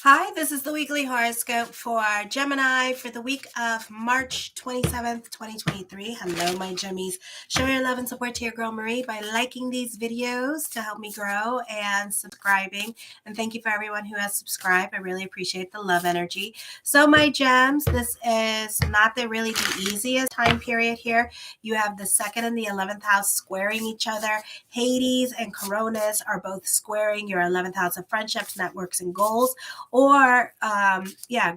Hi, this is the weekly horoscope for Gemini for the week of March 27th, 2023. Hello, my Gemmies. Show your love and support to your girl Marie by liking these videos to help me grow and subscribing. And thank you for everyone who has subscribed. I really appreciate the love energy. So, my gems, this is not really the easiest time period here. You have the 2nd and the 11th house squaring each other. Hades and Coronis are both squaring your 11th house of friendships, networks, and goals, or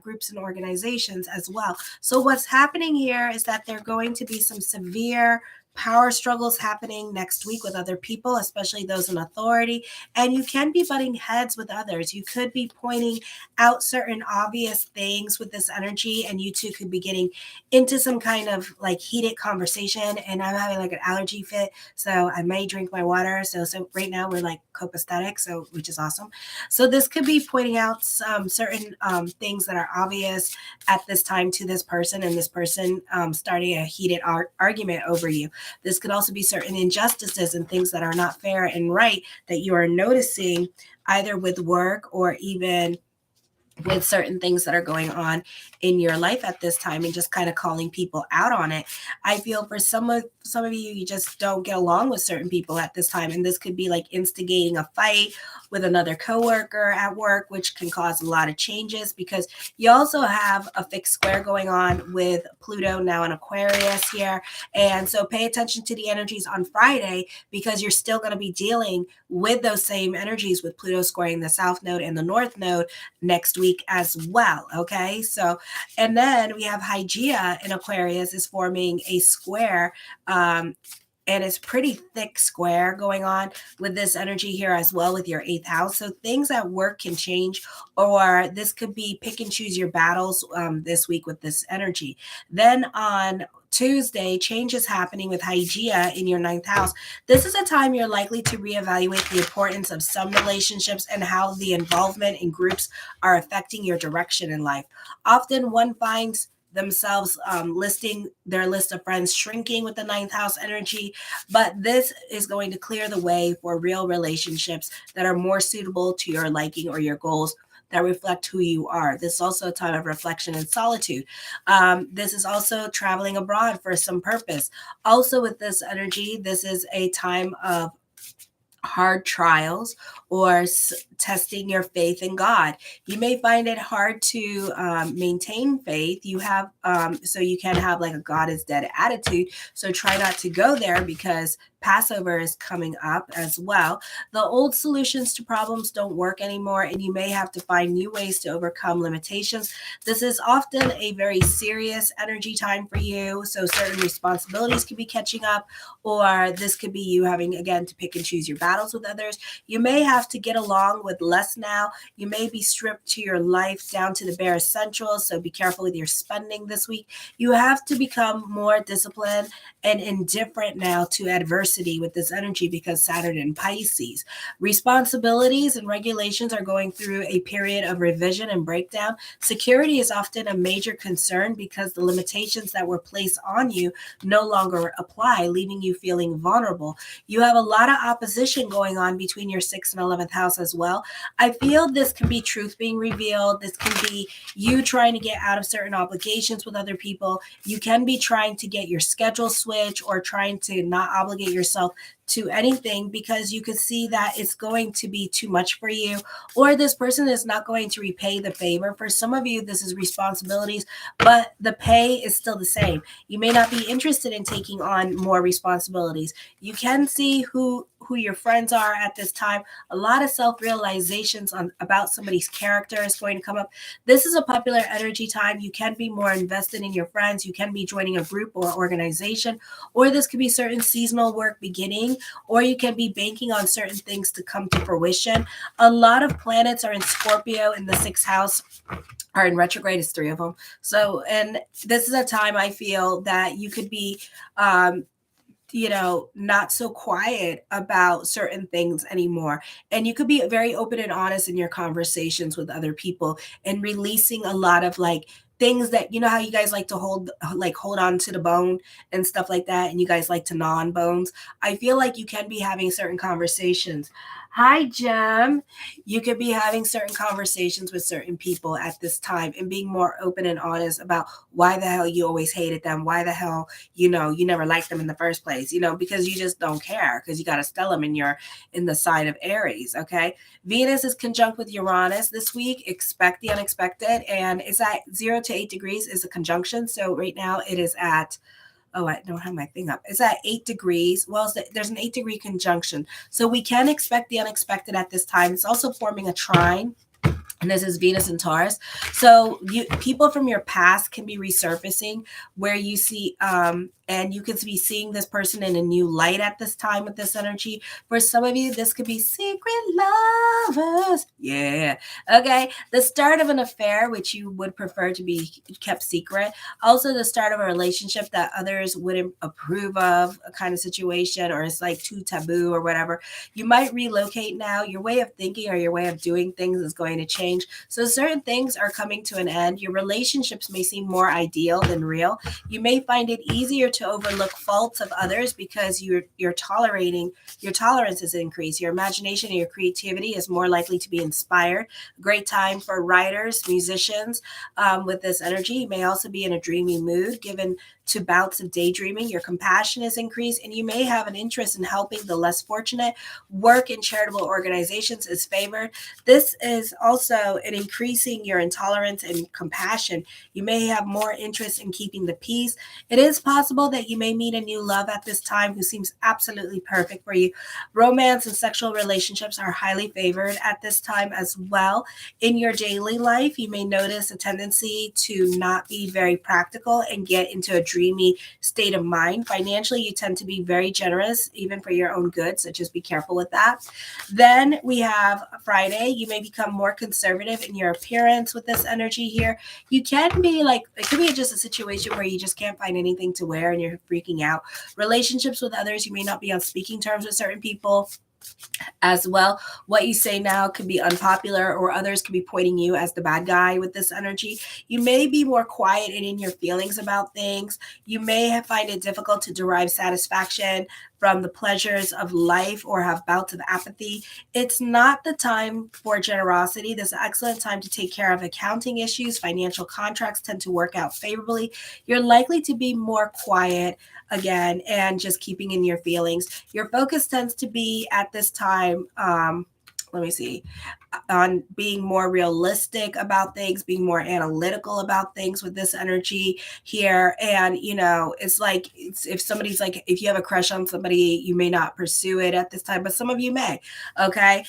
groups and organizations as well. So what's happening here is that there are going to be some severe power struggles happening next week with other people, especially those in authority, and you can be butting heads with others. You could be pointing out certain obvious things with this energy, and you two could be getting into some kind of like heated conversation. And I'm having like an allergy fit, so I may drink my water. So right now we're like copacetic, so which is awesome. So this could be pointing out some certain things that are obvious at this time to this person, and this person starting a heated argument over you. This could also be certain injustices and things that are not fair and right that you are noticing either with work or even with certain things that are going on in your life at this time, and just kind of calling people out on it. I feel for some of you, you just don't get along with certain people at this time, and this could be like instigating a fight with another coworker at work, which can cause a lot of changes because you also have a fixed square going on with Pluto now in Aquarius here. And so pay attention to the energies on Friday, because you're still going to be dealing with those same energies with Pluto squaring the South Node and the North Node next week as well. Okay, so and then we have Hygeia in Aquarius is forming a square, and it's pretty thick square going on with this energy here as well with your 8th house. So things at work can change, or this could be pick and choose your battles this week with this energy. Then on Tuesday, change is happening with Hygeia in your 9th house. This is a time you're likely to reevaluate the importance of some relationships and how the involvement in groups are affecting your direction in life. Often one finds themselves listing their list of friends shrinking with the 9th house energy, but this is going to clear the way for real relationships that are more suitable to your liking or your goals, that reflect who you are. This is also a time of reflection and solitude. This is also traveling abroad for some purpose. Also with this energy, this is a time of hard trials or testing your faith in God. You may find it hard to maintain faith. You have so you can have like a God is dead attitude. So try not to go there, because Passover is coming up as well. The old solutions to problems don't work anymore, and you may have to find new ways to overcome limitations. This is often a very serious energy time for you. So certain responsibilities could be catching up, or this could be you having, again, to pick and choose your battles with others. You may have to get along with less now. You may be stripped to your life down to the bare essentials. So be careful with your spending this week. You have to become more disciplined and indifferent now to adversity with this energy, because Saturn in Pisces. Responsibilities and regulations are going through a period of revision and breakdown. Security is often a major concern because the limitations that were placed on you no longer apply, leaving you feeling vulnerable. You have a lot of opposition going on between your 6th and 11th house as well. I feel this can be truth being revealed. This can be you trying to get out of certain obligations with other people. You can be trying to get your schedule switch, or trying to not obligate yourself to anything, because you could see that it's going to be too much for you, or this person is not going to repay the favor. For some of you, this is responsibilities, but the pay is still the same. You may not be interested in taking on more responsibilities. You can see who your friends are at this time. A lot of self-realizations about somebody's character is going to come up. This is a popular energy time. You can be more invested in your friends. You can be joining a group or organization, or this could be certain seasonal work beginning, or you can be banking on certain things to come to fruition. A lot of planets are in Scorpio in the 6th house, are in retrograde. Is 3 of them. So, and this is a time I feel that you could be not so quiet about certain things anymore. And you could be very open and honest in your conversations with other people, and releasing a lot of like things that, how you guys like to hold on to the bone and stuff like that, and you guys like to gnaw on bones. I feel like you can be having certain conversations Hi, Jem. You could be having certain conversations with certain people at this time and being more open and honest about why the hell you always hated them, why the hell, you never liked them in the first place, because you just don't care because you got a stellium in the sign of Aries, okay? Venus is conjunct with Uranus this week. Expect the unexpected, and it's at 0 to 8 degrees is a conjunction. So right now it is at I don't have my thing up. It's at 8 degrees. Well, there's an 8 degree conjunction. So we can expect the unexpected at this time. It's also forming a trine. And this is Venus and Taurus. So people from your past can be resurfacing where you see, and you could be seeing this person in a new light at this time with this energy. For some of you, this could be secret lovers. Yeah. Okay. The start of an affair, which you would prefer to be kept secret. Also, the start of a relationship that others wouldn't approve of, a kind of situation, or it's like too taboo or whatever. You might relocate now. Your way of thinking or your way of doing things is going to change. So certain things are coming to an end. Your relationships may seem more ideal than real. You may find it easier to overlook faults of others because your tolerance is increased. Your imagination and your creativity is more likely to be inspired. Great time for writers, musicians with this energy. You may also be in a dreamy mood given to bouts of daydreaming. Your compassion is increased, and you may have an interest in helping the less fortunate. Work in charitable organizations is favored. This is also in increasing your intolerance and compassion. You may have more interest in keeping the peace. It is possible that you may meet a new love at this time who seems absolutely perfect for you. Romance and sexual relationships are highly favored at this time as well. In your daily life, you may notice a tendency to not be very practical and get into a dreamy state of mind. Financially, you tend to be very generous, even for your own good, so just be careful with that. Then we have Friday. You may become more conservative in your appearance with this energy here. You can be like, it could be just a situation where you just can't find anything to wear and you're freaking out. Relationships with others, you may not be on speaking terms with certain people as well. What you say now could be unpopular, or others could be pointing you as the bad guy with this energy. You may be more quiet and in your feelings about things. You may find it difficult to derive satisfaction from the pleasures of life or have bouts of apathy. It's not the time for generosity. This is an excellent time to take care of accounting issues. Financial contracts tend to work out favorably. You're likely to be more quiet again and just keeping in your feelings. Your focus tends to be at this time, on being more realistic about things, being more analytical about things with this energy here. And, it's like, if you have a crush on somebody, you may not pursue it at this time, but some of you may. Okay.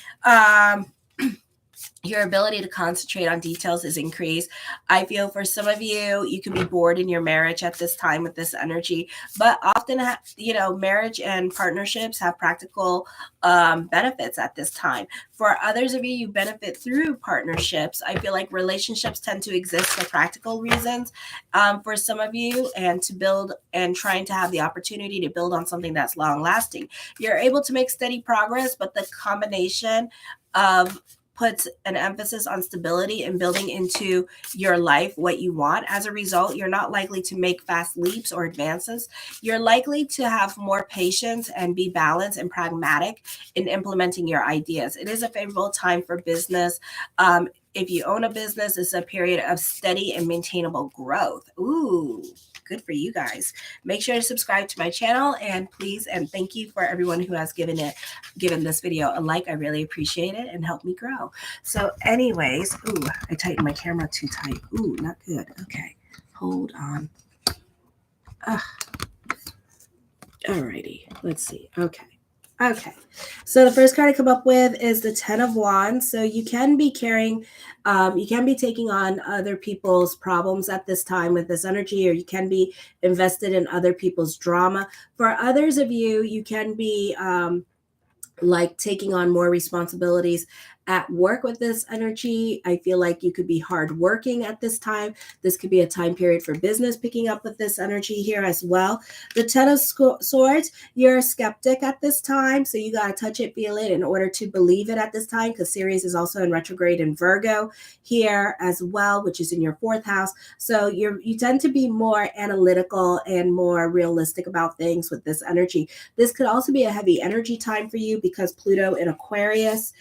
Your ability to concentrate on details is increased. I feel for some of you, you can be bored in your marriage at this time with this energy, but often, marriage and partnerships have practical benefits at this time. For others of you, you benefit through partnerships. I feel like relationships tend to exist for practical reasons for some of you, and to build and trying to have the opportunity to build on something that's long lasting. You're able to make steady progress, but the combination of puts an emphasis on stability and building into your life what you want. As a result, you're not likely to make fast leaps or advances. You're likely to have more patience and be balanced and pragmatic in implementing your ideas. It is a favorable time for business. If you own a business, it's a period of steady and maintainable growth. Ooh, good for you guys. Make sure to subscribe to my channel, and please, and thank you for everyone who has given this video a like. I really appreciate it and help me grow. So anyways, I tightened my camera too tight. Not good. Okay, hold on. Alrighty, let's see. Okay. So the first card I come up with is the 10 of Wands. So you can be taking on other people's problems at this time with this energy, or you can be invested in other people's drama. For others of you, you can be like taking on more responsibilities At work with this energy, I feel like you could be hardworking at this time. This could be a time period for business picking up with this energy here as well. The Ten of Swords, you're a skeptic at this time, so you got to touch it, feel it in order to believe it at this time, because Sirius is also in retrograde in Virgo here as well, which is in your fourth house. So you tend to be more analytical and more realistic about things with this energy. This could also be a heavy energy time for you because Pluto in Aquarius,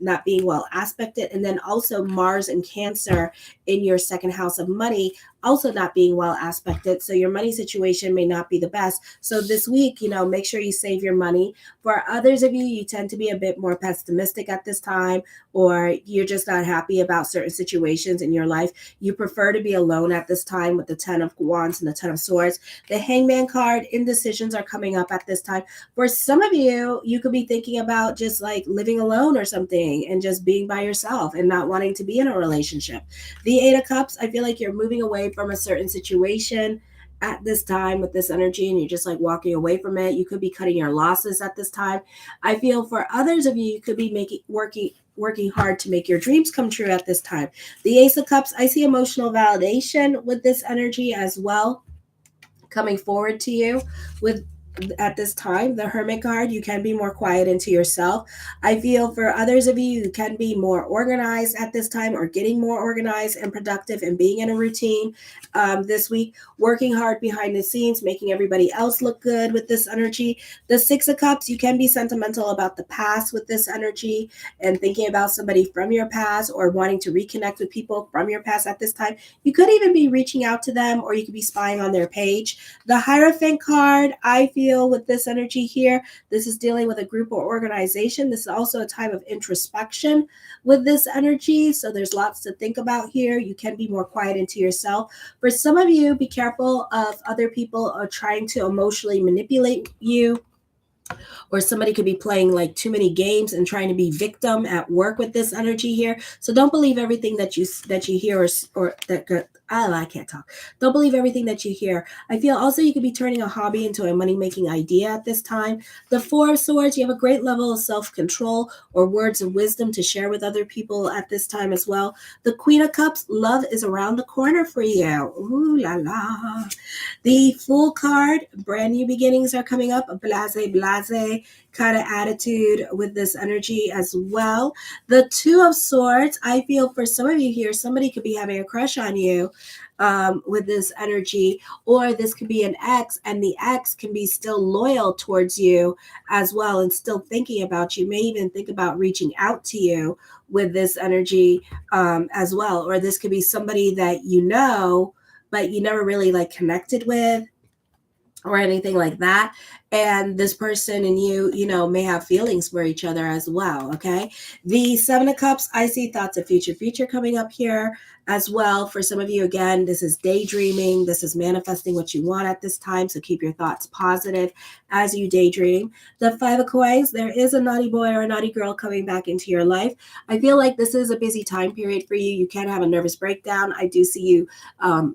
not being well aspected, and then also Mars and Cancer in your second house of money also not being well aspected. So your money situation may not be the best. So this week, make sure you save your money. For others of you, you tend to be a bit more pessimistic at this time, or you're just not happy about certain situations in your life. You prefer to be alone at this time with the 10 of Wands and the 10 of Swords. The Hangman card, indecisions are coming up at this time. For some of you, you could be thinking about just like living alone or something and just being by yourself and not wanting to be in a relationship. The Eight of Cups, I feel like you're moving away from a certain situation at this time with this energy, and you're just like walking away from it. You could be cutting your losses at this time. I feel for others of you, you could be working hard to make your dreams come true at this time. The Ace of Cups, I see emotional validation with this energy as well coming forward to you with at this time. The Hermit card, you can be more quiet into yourself. I feel for others of you, you can be more organized at this time, or getting more organized and productive and being in a routine this week, working hard behind the scenes, making everybody else look good with this energy. The Six of Cups, you can be sentimental about the past with this energy and thinking about somebody from your past, or wanting to reconnect with people from your past at this time. You could even be reaching out to them, or you could be spying on their page. The Hierophant card, I feel with this energy here, this is dealing with a group or organization. This is also a time of introspection with this energy. So there's lots to think about here. You can be more quiet into yourself. For some of you, be careful of other people trying to emotionally manipulate you, or somebody could be playing like too many games and trying to be victim at work with this energy here. So don't believe everything that you hear, or that I can't talk. Don't believe everything that you hear. I feel also you could be turning a hobby into a money-making idea at this time. The Four of Swords, you have a great level of self-control or words of wisdom to share with other people at this time as well. The Queen of Cups, love is around the corner for you. Ooh la la. The Fool card, brand new beginnings are coming up. A blase kind of attitude with this energy as well. The Two of Swords, I feel for some of you here, somebody could be having a crush on you with this energy, or this could be an ex, and the ex can be still loyal towards you as well and still thinking about you, may even think about reaching out to you with this energy as well. Or this could be somebody that but you never really like connected with or anything like that. And this person and you may have feelings for each other as well. Okay. The Seven of Cups, I see thoughts of future coming up here as well. For some of you, again, this is daydreaming. This is manifesting what you want at this time. So keep your thoughts positive as you daydream. The Five of Coins, there is a naughty boy or a naughty girl coming back into your life. I feel like this is a busy time period for you. You can have a nervous breakdown. I do see you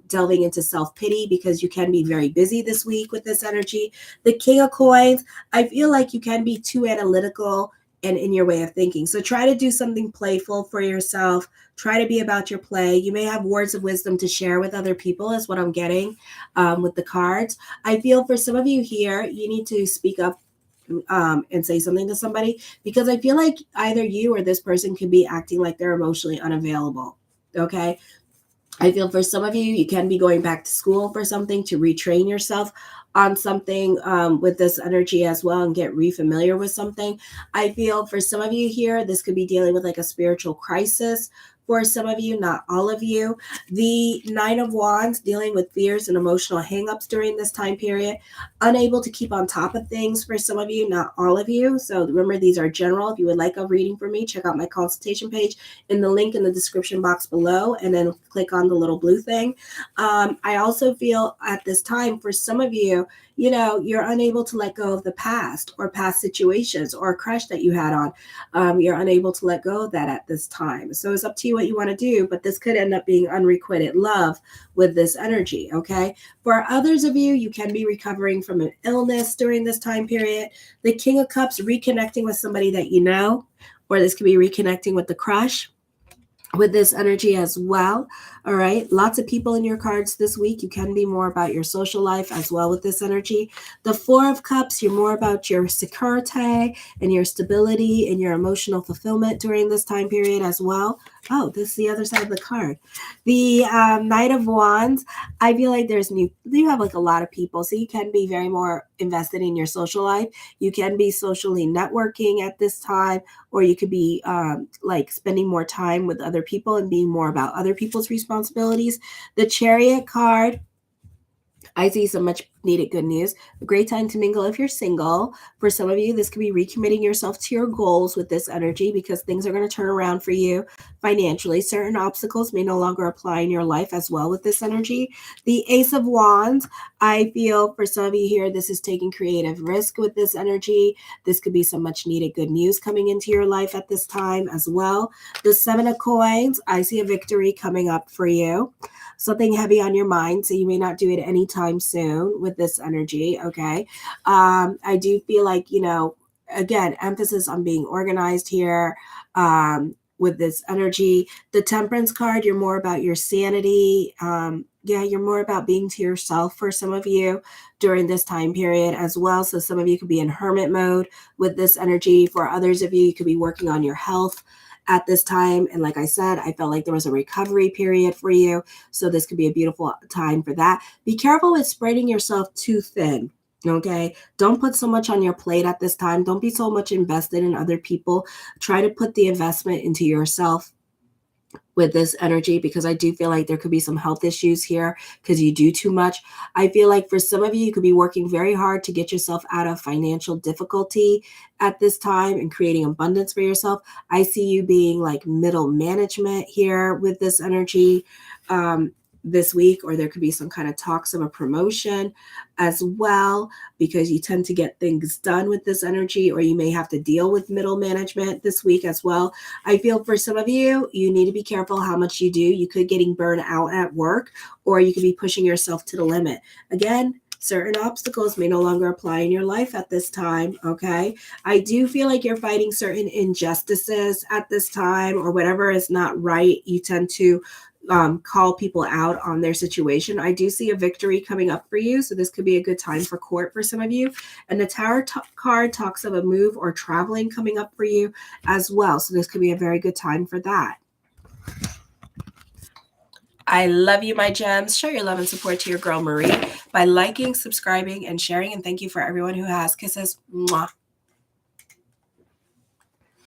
delving into self-pity because you can be very busy this week with this energy. The King of Coins, I feel like you can be too analytical and in your way of thinking. So try to do something playful for yourself. Try to be about your play. You may have words of wisdom to share with other people, is what I'm getting with the cards. I feel for some of you here, you need to speak up and say something to somebody, because I feel like either you or this person could be acting like they're emotionally unavailable. Okay. I feel for some of you, you can be going back to school for something to retrain yourself on something with this energy as well, and get re-familiar with something. I feel for some of you here, this could be dealing with like a spiritual crisis. For some of you, not all of you. The Nine of Wands, dealing with fears and emotional hangups during this time period. Unable to keep on top of things for some of you, not all of you. So remember, these are general. If you would like a reading from me, check out my consultation page in the link in the description box below, and then click on the little blue thing. I also feel at this time, for some of you, you're unable to let go of the past or past situations or a crush that you had on. You're unable to let go of that at this time. So it's up to you what you want to do, but this could end up being unrequited love with this energy. Okay. For others of you, you can be recovering from an illness during this time period. The King of Cups, reconnecting with somebody that you know, or this could be reconnecting with the crush with this energy as well. All right. Lots of people in your cards this week. You can be more about your social life as well with this energy. The Four of Cups, you're more about your security and your stability and your emotional fulfillment during this time period as well. Oh, this is the other side of the card. The Knight of Wands, I feel like you have like a lot of people, so you can be very more invested in your social life. You can be socially networking at this time, or you could be like spending more time with other people and being more about other people's responsibilities. The Chariot card, I see some much needed good news. A great time to mingle if you're single. For some of you, this could be recommitting yourself to your goals with this energy because things are going to turn around for you financially. Certain obstacles may no longer apply in your life as well with this energy. The Ace of Wands, I feel for some of you here, this is taking creative risk with this energy. This could be some much needed good news coming into your life at this time as well. The Seven of Coins, I see a victory coming up for you. Something heavy on your mind, so you may not do it anytime soon with this energy, okay? I do feel like, again, emphasis on being organized here with this energy. The Temperance card, you're more about your sanity. You're more about being to yourself for some of you during this time period as well. So some of you could be in hermit mode with this energy. For others of you, you could be working on your health at this time. And like I said, I felt like there was a recovery period for you. So this could be a beautiful time for that. Be careful with spreading yourself too thin. Okay. Don't put so much on your plate at this time. Don't be so much invested in other people. Try to put the investment into yourself with this energy, because I do feel like there could be some health issues here because you do too much. I feel like for some of you, you could be working very hard to get yourself out of financial difficulty at this time and creating abundance for yourself. I see you being like middle management here with this energy this week, or there could be some kind of talks of a promotion as well, because you tend to get things done with this energy, or you may have to deal with middle management this week as well. I feel for some of you, you need to be careful how much you do. You could getting burned out at work, or you could be pushing yourself to the limit. Again, certain obstacles may no longer apply in your life at this time, okay? I do feel like you're fighting certain injustices at this time, or whatever is not right. You tend to call people out on their situation. I do see a victory coming up for you, so this could be a good time for court for some of you. And the Tower card talks of a move or traveling coming up for you as well, so this could be a very good time for that. I love you, my gems. Show your love and support to your girl Marie by liking, subscribing, and sharing. And thank you for everyone who has. Kisses. Mwah.